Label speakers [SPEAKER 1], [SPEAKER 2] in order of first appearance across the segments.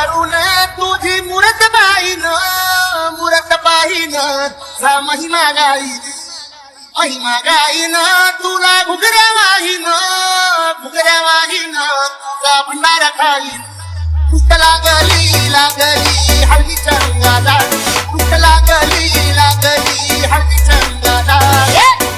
[SPEAKER 1] धरून तुझी मूरत पाहिन जा महिमा गाईन तुला घुगऱ्या वाहीन जा भंडारा खाईन कुठ लागली हळदीच्या रंगाला कुठ लागली हळदीच्या रंगाला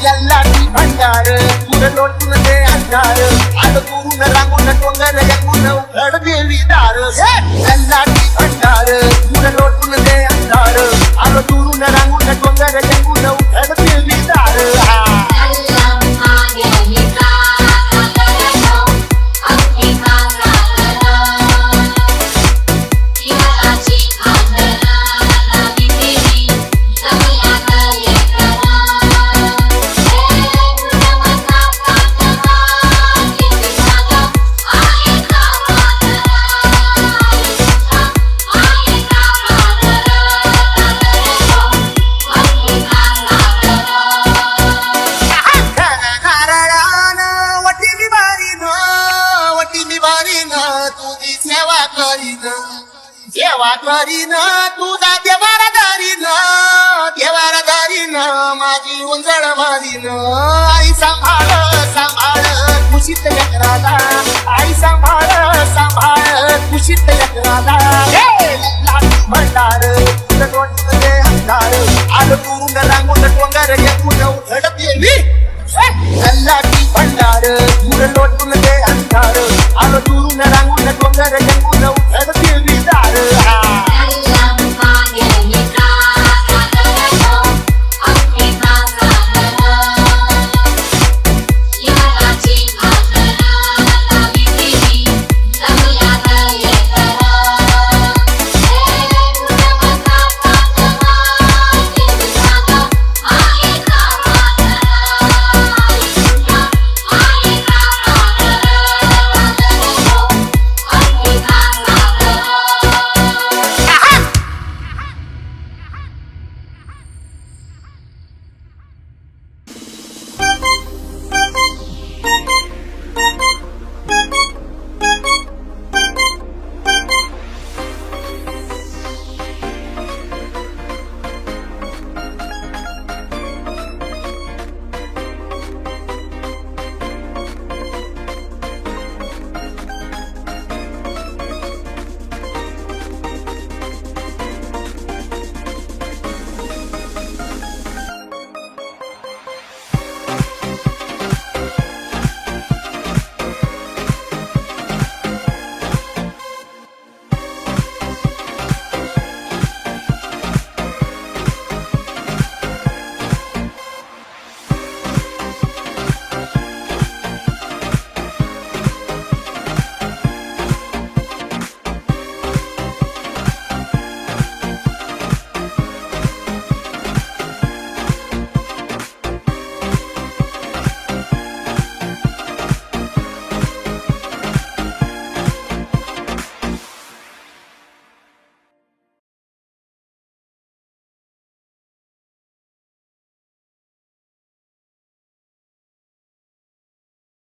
[SPEAKER 1] लल्लाटी भंडार पुढे लोटून दे अंधार आलं गुरुन रांगून डोंगर एकूण उघड देवी दार लल्लाटी भंडार पुढे लोटून दे अंधार आलं गुरुन रांगून डोंगर एकूण उघड देवी दार सेवा करीन तुझा देवारा दारीन माझी उंजळ मारीन आई सांभाळ खुशीत लेकराला आई सांभाळ खुशीत लेकराला लाटी भंडार लोटून दे अंधार आलं गुरुन रांगून डोंगर एकूण उघड देवी लाटी भंडार लोटून दे अंधार आलं गुरुन रांगून डोंगर एकूण